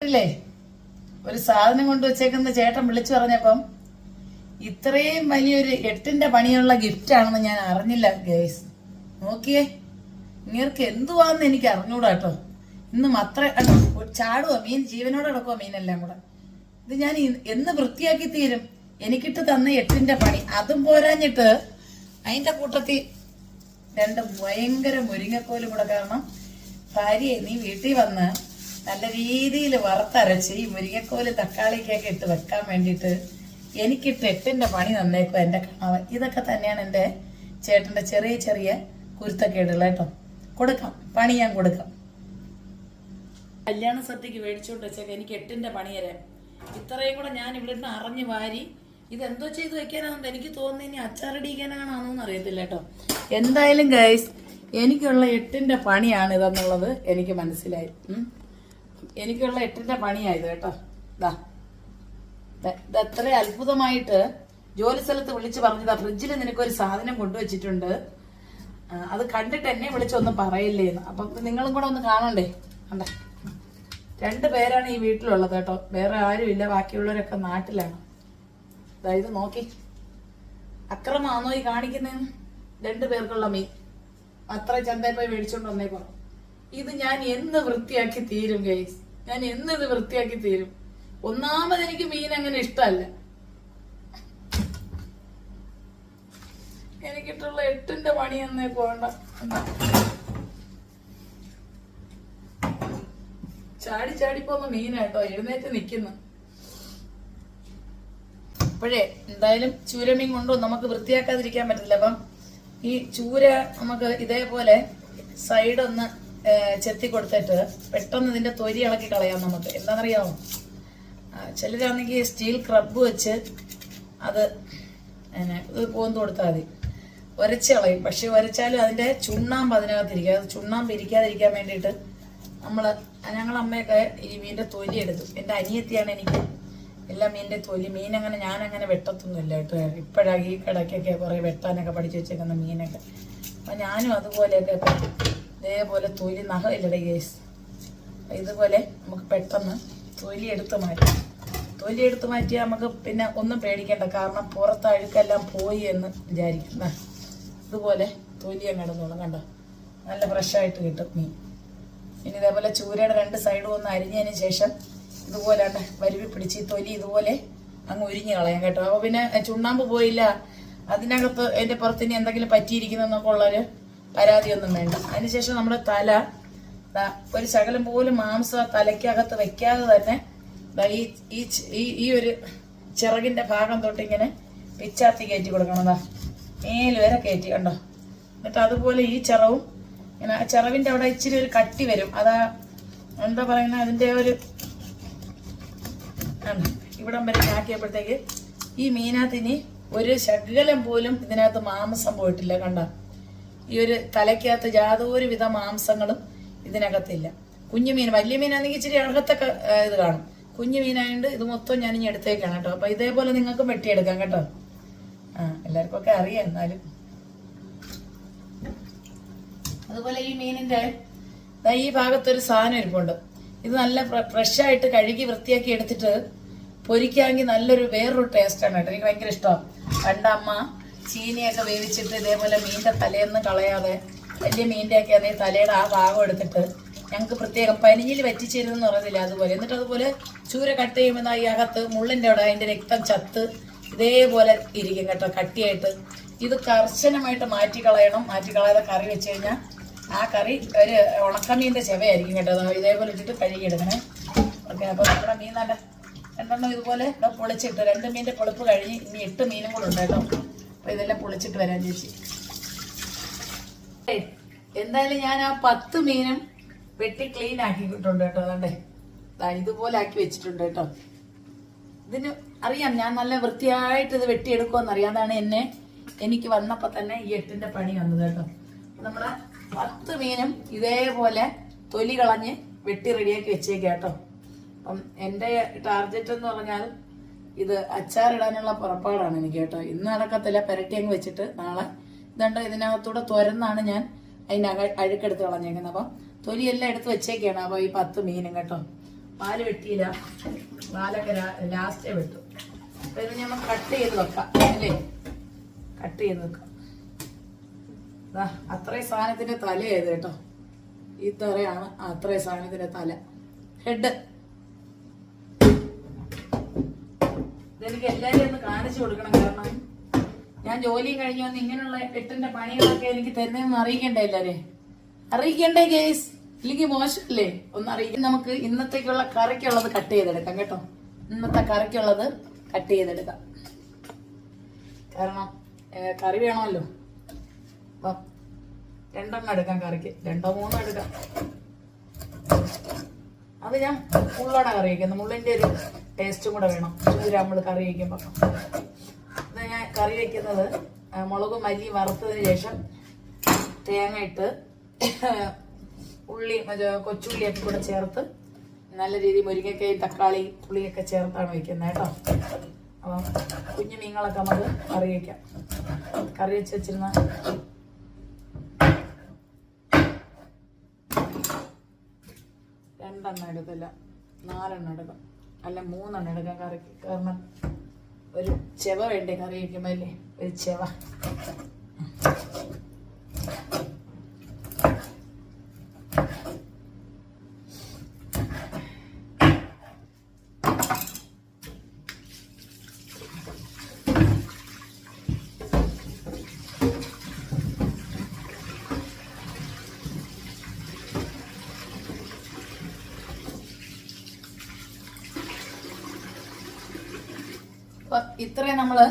വീട്ടിലെ ഒരു സാധനം കൊണ്ട് വെച്ചേക്കുന്ന ചേട്ടൻ വിളിച്ചു പറഞ്ഞപ്പം ഇത്രയും വലിയൊരു 8ന്റെ പണിയുള്ള ഗിഫ്റ്റ് ആണെന്ന് ഞാൻ അറിഞ്ഞില്ല ഗേസ്. നോക്കിയേ, ഇങ്ങേർക്ക് എന്തുവാന്ന് എനിക്ക് അറിഞ്ഞൂടാ കേട്ടോ. ഇന്നും അത്ര ചാടുവോ മീൻ, ജീവനോടെ കിടക്കുവോ മീനെല്ലാം കൂടെ. ഇത് ഞാൻ എന്ന് വൃത്തിയാക്കി തീരും. എനിക്കിട്ട് തന്ന 8ന്റെ പണി. അതും പോരാഞ്ഞിട്ട് അതിന്റെ കൂട്ടത്തിൽ 2 ഭയങ്കര മുരിങ്ങക്കോലും കൂടെ. കാരണം ഭാര്യയെ നീ വീട്ടിൽ വന്ന് നല്ല രീതിയിൽ വറുത്തരച്ച് ഈ മുരിങ്ങക്കോല് തക്കാളിക്കൊക്കെ ഇട്ട് വെക്കാൻ വേണ്ടിയിട്ട് എനിക്കിട്ട് 8ന്റെ പണി തന്നേക്കും എന്റെ കണവൻ. ഇതൊക്കെ തന്നെയാണ് എന്റെ ചേട്ടന്റെ ചെറിയ ചെറിയ കുരുത്തക്കേടുകൾ കേട്ടോ. കൊടുക്കാം, പണി ഞാൻ കൊടുക്കാം. കല്യാണ സദ്യക്ക് മേടിച്ചോണ്ട് വെച്ചേക്ക എനിക്ക് 8ന്റെ പണി തരാൻ. ഇത്രയും കൂടെ ഞാൻ ഇവിടെ നിന്ന് അറിഞ്ഞു വാരി ഇതെന്തോ ചെയ്ത് വെക്കാനാണെന്ന് എനിക്ക് തോന്നുന്നു. ഇനി അച്ചാറിടിക്കാനാണോന്ന് അറിയത്തില്ല കേട്ടോ. എന്തായാലും ഗൈസ്, എനിക്കുള്ള 8ന്റെ പണിയാണ് ഇതെന്നുള്ളത് എനിക്ക് മനസ്സിലായി. എനിക്കുള്ള 8ന്റെ പണിയായത് കേട്ടോ. ഇതത്ര അത്ഭുതമായിട്ട് ജോലി സ്ഥലത്ത് വിളിച്ച് പറഞ്ഞതാ, ഫ്രിഡ്ജിൽ നിനക്കൊരു സാധനം കൊണ്ടുവച്ചിട്ടുണ്ട്, അത് കണ്ടിട്ട് എന്നെ വിളിച്ചൊന്നും പറയില്ലേന്ന്. അപ്പൊ നിങ്ങളും കൂടെ ഒന്ന് കാണണ്ടേ. കണ്ടേ, 2 പേരാണ് ഈ വീട്ടിലുള്ളത് കേട്ടോ, വേറെ ആരും ഇല്ല. ബാക്കിയുള്ളവരൊക്കെ നാട്ടിലാണ്. അതായത് നോക്കി, അക്രമാണോ ഈ കാണിക്കുന്നതെന്ന്. 2 പേർക്കുള്ള മീൻ അത്ര ചന്തയിൽ പോയി മേടിച്ചോണ്ട് വന്നേക്കോ. ഇത് ഞാൻ എന്ന് വൃത്തിയാക്കി തീരും ഗൈസ്, ഞാൻ എന്ന് ഇത് വൃത്തിയാക്കി തീരും. ഒന്നാമത് എനിക്ക് മീൻ അങ്ങനെ ഇഷ്ടമല്ല. എനിക്കിട്ടുള്ള 8ന്റെ പണി എന്നേക്കോ വേണ്ട. ചാടി ചാടിപ്പോന്ന മീനാട്ടോ, എഴുന്നേറ്റ് നിക്കുന്നു. അപ്പോഴേ എന്തായാലും ചൂരമീൻ കൊണ്ടും നമുക്ക് വൃത്തിയാക്കാതിരിക്കാൻ പറ്റില്ല. അപ്പം ഈ ചൂര നമുക്ക് ഇതേപോലെ സൈഡൊന്ന് ചെത്തി കൊടുത്തിട്ട് പെട്ടെന്ന് ഇതിന്റെ തൊലി ഇളക്കി കളയാം നമുക്ക്. എന്താണെന്നറിയാമോ, ചിലരാണെങ്കിൽ സ്റ്റീൽ ക്രബ് വെച്ച് അത് പോന്ന് കൊടുത്താൽ മതി, ഉരച്ച് കളയും. പക്ഷെ ഉരച്ചാലും അതിന്റെ ചുണ്ണാമ്പ് അതിനകത്തിരിക്കും. അത് ചുണ്ണാമ്പ് ഇരിക്കാതിരിക്കാൻ വേണ്ടിയിട്ട് ഞങ്ങളമ്മയൊക്കെ ഈ മീനിന്റെ തൊലി എടുത്തു. എന്റെ അനിയത്തിയാണ് എനിക്ക് എല്ലാ മീനിന്റെ തൊലി. മീനങ്ങനെ ഞാനങ്ങനെ വെട്ടത്തൊന്നുമില്ല കേട്ടോ. ഇപ്പോഴാണ് ഈ കടക്കൊക്കെ കുറെ വെട്ടാനൊക്കെ പഠിച്ചു വെച്ചേക്കുന്ന മീനൊക്കെ. അപ്പൊ ഞാനും അതുപോലെയൊക്കെ ഇതേപോലെ തൊലി നഖമില്ലടേ കേസ്. ഇതുപോലെ നമുക്ക് പെട്ടെന്ന് തൊലി എടുത്ത് മാറ്റാം. തൊലി എടുത്ത് മാറ്റിയാൽ നമുക്ക് പിന്നെ ഒന്നും പേടിക്കേണ്ട. കാരണം പുറത്ത് അഴുക്കെല്ലാം പോയി എന്ന് വിചാരിക്കുന്ന ഇതുപോലെ തൊലി അങ്ങ് ഇടുന്നോളും. കണ്ടോ, നല്ല ഫ്രഷായിട്ട് കിട്ടും മീൻ. ഇനി ഇതേപോലെ ചൂരയുടെ 2 സൈഡും ഒന്ന് അരിഞ്ഞതിന് ശേഷം ഇതുപോലെ വരുവി പിടിച്ച് തൊലി ഇതുപോലെ അങ്ങ് ഉരിഞ്ഞ് കളയാം കേട്ടോ. അപ്പൊ പിന്നെ ചുണ്ണാമ്പ് പോയില്ല, അതിനകത്ത് അതിന്റെ പുറത്ത് ഇനി എന്തെങ്കിലും പറ്റിയിരിക്കുന്നൊക്കെ ഉള്ളൊരു പരാതിയൊന്നും വേണ്ട. അതിനുശേഷം നമ്മുടെ തല ഒരു ശകലം പോലും മാംസം തലയ്ക്കകത്ത് വെക്കാതെ തന്നെ ഈ ഒരു ചിറകിന്റെ ഭാഗം തൊട്ട് ഇങ്ങനെ പിച്ചാത്തി കയറ്റി കൊടുക്കണതാ, മേല് വരെ കയറ്റി. കണ്ടോ, എന്നിട്ട് അതുപോലെ ഈ ചിറവും ഇങ്ങനെ ചിറവിന്റെ അവിടെ ഇച്ചിരി ഒരു കട്ടി വരും. അതാ എന്താ പറയുന്ന അതിന്റെ ഒരു ഇവിടം വരെ ആക്കിയപ്പോഴത്തേക്ക് ഈ മീനകത്തിന് ഒരു ശകലം പോലും ഇതിനകത്ത് മാംസം പോയിട്ടില്ല. കണ്ട, ഈ ഒരു തലയ്ക്കകത്ത് യാതൊരു വിധ മാംസങ്ങളും ഇതിനകത്തില്ല. കുഞ്ഞു മീൻ, വലിയ മീനാണെങ്കിൽ ഇച്ചിരി അകത്തൊക്കെ ഇത് കാണും. കുഞ്ഞു മീനായതുകൊണ്ട് ഇത് മൊത്തം ഞാനിനി എടുത്തേക്കാണ് കേട്ടോ. അപ്പൊ ഇതേപോലെ നിങ്ങൾക്ക് വെട്ടിയെടുക്കാം കേട്ടോ. എല്ലാവർക്കും ഒക്കെ അറിയാം. എന്നാലും അതുപോലെ ഈ മീനിന്റെ ഈ ഭാഗത്തൊരു സാധനം ഇരിപ്പുണ്ട്. ഇത് നല്ല ഫ്രഷായിട്ട് കഴുകി വൃത്തിയാക്കി എടുത്തിട്ട് പൊരിക്കാമെങ്കിൽ നല്ലൊരു വേറൊരു ടേസ്റ്റാണ് കേട്ടോ. എനിക്ക് ഭയങ്കര ഇഷ്ടമാണ്. പണ്ടമ്മ ചീനിയൊക്കെ വേവിച്ചിട്ട് ഇതേപോലെ മീനിന്റെ തലേന്ന് കളയാതെ വലിയ മീനിന്റെ ഒക്കെ അതേ തലയുടെ ആ ഭാഗം എടുത്തിട്ട് ഞങ്ങൾക്ക് പ്രത്യേകം പനിഞ്ഞിൽ വറ്റിച്ചിരുന്നെന്ന് പറയുന്നില്ല, അതുപോലെ. എന്നിട്ട് അതുപോലെ ചൂര കട്ട് ചെയ്യുമ്പോൾ ഈ അകത്ത് മുള്ളിന്റെ അവിടെ അതിന്റെ രക്തം ചത്ത് ഇതേപോലെ ഇരിക്കും കേട്ടോ, കട്ടിയായിട്ട്. ഇത് കർശനമായിട്ട് മാറ്റിക്കളയണം. മാറ്റിക്കളയാതെ കറി വെച്ച് കഴിഞ്ഞാൽ ആ കറി ഒരു ഉണക്കമീൻ്റെ ചെവയായിരിക്കും കേട്ടോ. ഇതേപോലെ ഇട്ടിട്ട് കഴുകിയെടുക്കണേ. ഓക്കെ, അപ്പോൾ നമ്മുടെ മീൻ നല്ല 2 ഇതുപോലെ പൊളിച്ചിട്ട് 2 മീനിന്റെ പൊളിപ്പ് കഴിഞ്ഞ് ഇനി 8 മീനും കൂടെ ഉണ്ട് കേട്ടോ. അപ്പൊ ഇതെല്ലാം പൊളിച്ചിട്ട് വരാൻ ചേച്ചി. എന്തായാലും ഞാൻ ആ 10 മീനും വെട്ടി ക്ലീൻ ആക്കിയിട്ടുണ്ട് കേട്ടോ. അതണ്ടേ, ഇതുപോലെ ആക്കി വെച്ചിട്ടുണ്ട് കേട്ടോ. ഇതിന് അറിയാം ഞാൻ നല്ല വൃത്തിയായിട്ട് ഇത് വെട്ടിയെടുക്കുമെന്നറിയാം. അതാണ് എനിക്ക് വന്നപ്പോ തന്നെ ഈ 8ന്റെ പണി വന്നത് കേട്ടോ. നമ്മുടെ 10 മീനും ഇതേപോലെ തൊലി കളഞ്ഞ് വെട്ടി റെഡിയാക്കി വെച്ചേക്കാം കേട്ടോ. അപ്പം എന്റെ ടാർഗറ്റ് എന്ന് പറഞ്ഞാൽ ഇത് അച്ചാറിടാനുള്ള പുറപ്പാടാണ് എനിക്ക് കേട്ടോ. ഇന്ന് നടക്കത്തില്ല, പെരട്ടി അങ്ങ് വെച്ചിട്ട് നാളെ ഇതുണ്ട് ഇതിനകത്തൂടെ തുരന്നാണ് ഞാൻ അതിന് അഴുക്കെടുത്ത് കളഞ്ഞേക്കുന്നത്. അപ്പം തൊലിയെല്ലാം എടുത്ത് വെച്ചേക്കാണ്. അപ്പൊ ഈ 10 മീനും കേട്ടോ. വാല് വെട്ടിയില്ല, വാലൊക്കെ ലാസ്റ്റേ വെട്ടു. അപ്പൊ ഇത് നമ്മൾ കട്ട് ചെയ്ത് വെക്കാം അല്ലേ, കട്ട് ചെയ്ത് വെക്കാം. അത്രയും സാധനത്തിന്റെ തലയായത് കേട്ടോ, ഈ തറയാണ് അത്രയും സാധനത്തിന്റെ തല, ഹെഡ്. ഇതെനിക്ക് എല്ലാവരും ഒന്ന് കാണിച്ചു കൊടുക്കണം, കാരണം ഞാൻ ജോലിയും കഴിഞ്ഞു വന്ന് ഇങ്ങനെയുള്ള എട്ടിന്റെ പണികളൊക്കെ എനിക്ക് തരുന്നതെന്ന് അറിയിക്കണ്ടേ, എല്ലാവരെയും അറിയിക്കണ്ടേ ഗേസ്, ഇല്ലെങ്കിൽ മോശമല്ലേ ഒന്ന് അറിയിക്കും. നമുക്ക് ഇന്നത്തേക്കുള്ള കറിക്കുള്ളത് കട്ട് ചെയ്തെടുക്കാം കേട്ടോ, ഇന്നത്തെ കറിക്കുള്ളത് കട്ട് ചെയ്തെടുക്കാം, കാരണം കറി വേണമല്ലോ. അപ്പം 2 എണ്ണം എടുക്കാം കറിക്ക്, 2 3 എടുക്കാം. അത് ഞാൻ മുള്ളോടെ കറി വയ്ക്കുന്നത്, മുള്ളിൻ്റെ ഒരു ടേസ്റ്റും കൂടെ വേണം ചൂര നമ്മൾ കറി വയ്ക്കുമ്പോൾ. ഇത് ഞാൻ കറി വയ്ക്കുന്നത് മുളകും മല്ലിയും വറുത്തതിന് ശേഷം തേങ്ങ ഇട്ട് ഉള്ളി കൊച്ചുള്ളിയൊക്കെ കൂടെ ചേർത്ത് നല്ല രീതിയിൽ മുരിങ്ങക്കയും തക്കാളി പുളിയൊക്കെ ചേർത്താണ് വയ്ക്കുന്നത് കേട്ടോ. അപ്പം കുഞ്ഞു മീനുകളൊക്കെ നമുക്ക് കറി വയ്ക്കാം. കറി വെച്ചിരുന്ന 2 എണ്ണം എടുക്കില്ല, 4 എണ്ണം എടുക്കാം, അല്ല 3 എണ്ണം എടുക്കാം കറിക്ക്. കാരണം ഒരു ചെവ വേണ്ടേ കറി വയ്ക്കുമ്പോ അല്ലേ, ഒരു ചെവ. അപ്പൊ ഇത്രയും നമ്മള്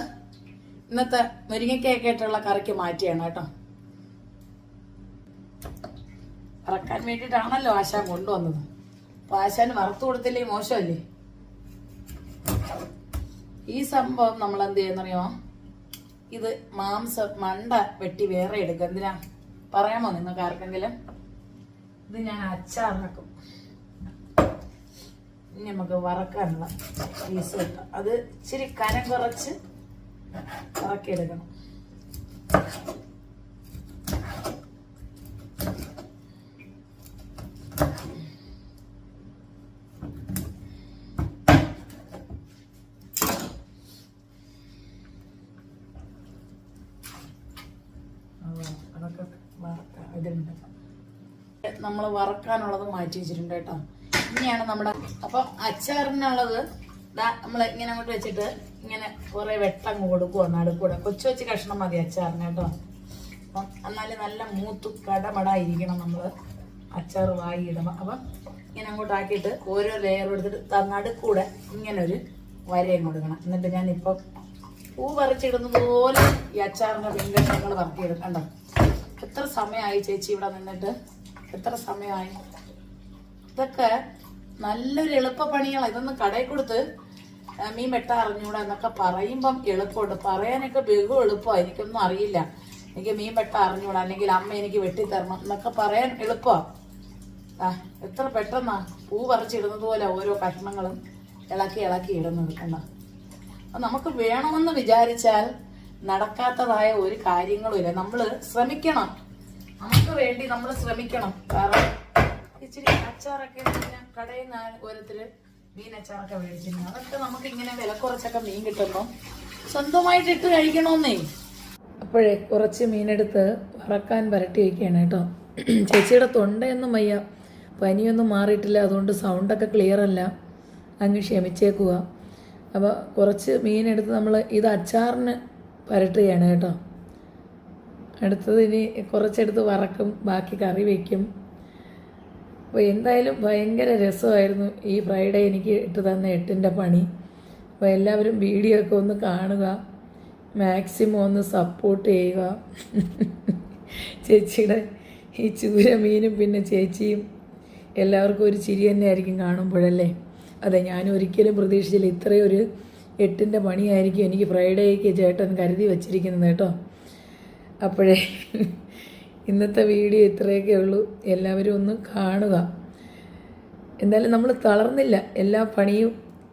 ഇന്നത്തെ മുരിങ്ങയ്ക്കൊക്കെ ആയിട്ടുള്ള കറിക്ക് മാറ്റിയാണ് കേട്ടോ. വറക്കാൻ വേണ്ടിയിട്ടാണല്ലോ ആശാൻ കൊണ്ടുവന്നത്, അപ്പൊ ആശാന് വറുത്തു കൊടുത്തില്ലേ മോശമല്ലേ. ഈ സംഭവം നമ്മൾ എന്ത് ചെയ്യുന്നറിയോ, ഇത് മണ്ട വെട്ടി വേറെ എടുക്കുക. എന്തിനാ പറയാമോ നിങ്ങൾക്ക് ആർക്കെങ്കിലും? ഇത് ഞാൻ അച്ചാറാക്കും. ഇനി നമുക്ക് വറക്കാനുള്ള പീസ് കിട്ടാം, അത് ഇച്ചിരി കനം കുറച്ച് വറക്കിയെടുക്കണം. അതൊക്കെ വറക്കാം. ഇതിലുണ്ട് നമ്മൾ വറക്കാനുള്ളത് മാറ്റി വെച്ചിട്ടുണ്ട് കേട്ടോ. ഇങ്ങനെയാണ് നമ്മുടെ. അപ്പം അച്ചാറിനുള്ളത് നമ്മൾ ഇങ്ങനെ അങ്ങോട്ട് വെച്ചിട്ട് ഇങ്ങനെ കുറെ വെട്ടം കൊടുക്കുക നടുക്കൂടെ. കൊച്ചു കഷ്ണം മതി അച്ചാറിന് കേട്ടോ. അപ്പം എന്നാലും നല്ല മൂത്ത് കടമടായിരിക്കണം നമ്മൾ അച്ചാർ വായി ഇടുമ്പോൾ. അപ്പം ഇങ്ങനെ അങ്ങോട്ട് ആക്കിയിട്ട് ഓരോ ലെയർ എടുത്തിട്ട് നടുക്കൂടെ ഇങ്ങനെ ഒരു വരയും കൊടുക്കണം. എന്നിട്ട് ഞാനിപ്പം പൂ പറിച്ചിടുന്നത് പോലെ ഈ അച്ചാറിൻ്റെ പിൻകഷ്ണങ്ങൾ പറക്കിയെടുക്കണ്ടോ. എത്ര സമയമായി ചേച്ചി ഇവിടെ നിന്നിട്ട്, എത്ര സമയമായി? ഇതൊക്കെ നല്ലൊരു എളുപ്പപ്പണികളാണ്. ഇതൊന്ന് കടയിൽ കൊടുത്ത് മീൻ വെട്ടാ അറിഞ്ഞൂടാ എന്നൊക്കെ പറയുമ്പം എളുപ്പമുണ്ട്, പറയാനൊക്കെ ബഹു എളുപ്പമാണ്. എനിക്കൊന്നും അറിയില്ല, എനിക്ക് മീൻ വെട്ടാ അറിഞ്ഞൂടാ, അല്ലെങ്കിൽ അമ്മ എനിക്ക് വെട്ടിത്തരണം എന്നൊക്കെ പറയാൻ എളുപ്പമാണ്. എത്ര പെട്ടെന്നാ പൂ പറിച്ചിടുന്നത് പോലെ ഓരോ കഷ്ണങ്ങളും ഇളക്കി ഇടുന്നത് കണ്ടോ. അപ്പം നമുക്ക് വേണമെന്ന് വിചാരിച്ചാൽ നടക്കാത്തതായ ഒരു കാര്യങ്ങളും ഇല്ല. നമ്മൾ ശ്രമിക്കണം, നമുക്ക് വേണ്ടി നമ്മൾ ശ്രമിക്കണം. കാരണം ഇച്ചിരി അച്ചാറൊക്കെ കടയിൽ നിന്ന് ഓരോരുത്തര് മീൻ അച്ചാറൊക്കെ മേടിച്ചിരുന്നു. അതൊക്കെ നമുക്ക് ഇങ്ങനെ വില കുറച്ചൊക്കെ മീൻ കിട്ടുമ്പോൾ സ്വന്തമായിട്ട് ഇട്ട് കഴിക്കണമെന്നേ. അപ്പോഴേ കുറച്ച് മീനെടുത്ത് വറക്കാൻ വരട്ടി വയ്ക്കുകയാണ് കേട്ടോ. ചേച്ചിയുടെ തൊണ്ടയൊന്നും വയ്യ, പനിയൊന്നും മാറിയിട്ടില്ല, അതുകൊണ്ട് സൗണ്ടൊക്കെ ക്ലിയർ അല്ല, അങ്ങ് ക്ഷമിച്ചേക്കുക. അപ്പോൾ കുറച്ച് മീനെടുത്ത് നമ്മൾ ഇത് അച്ചാറിന് വരട്ടുകയാണ് കേട്ടോ. അടുത്തത് ഇനി കുറച്ചെടുത്ത് വറക്കും, ബാക്കി കറി വയ്ക്കും. അപ്പോൾ എന്തായാലും ഭയങ്കര രസമായിരുന്നു ഈ ഫ്രൈഡേ എനിക്ക് ഇട്ട് തന്ന എട്ടിൻ്റെ പണി. അപ്പോൾ എല്ലാവരും വീഡിയോ ഒക്കെ ഒന്ന് കാണുക, മാക്സിമം ഒന്ന് സപ്പോർട്ട് ചെയ്യുക. ചേച്ചിയുടെ ഈ ചൂര മീനും പിന്നെ ചേച്ചിയും എല്ലാവർക്കും ഒരു ചിരി തന്നെ ആയിരിക്കും കാണുമ്പോഴല്ലേ. അതെ, ഞാൻ ഒരിക്കലും പ്രതീക്ഷിച്ചില്ല ഇത്രയൊരു എട്ടിൻ്റെ പണിയായിരിക്കും എനിക്ക് ഫ്രൈഡേക്ക് ചേട്ടൻ കരുതി വച്ചിരിക്കുന്നത് കേട്ടോ. അപ്പോഴേ ഇന്നത്തെ വീഡിയോ ഇത്രയൊക്കെ ഉള്ളൂ, എല്ലാവരും ഒന്ന് കാണുക. എന്തായാലും നമ്മൾ തളർന്നില്ല, എല്ലാ പണിയും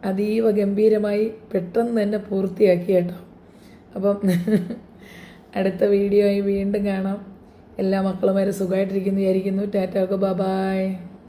അതീവ ഗംഭീരമായി പെട്ടെന്ന് തന്നെ പൂർത്തിയാക്കി കേട്ടോ. അപ്പം അടുത്ത വീഡിയോ ആയി വീണ്ടും കാണാം. എല്ലാ മക്കളുമാരും സുഖമായിട്ടിരിക്കുന്നു വിചാരിക്കുന്നു. ടാറ്റ, ബൈ.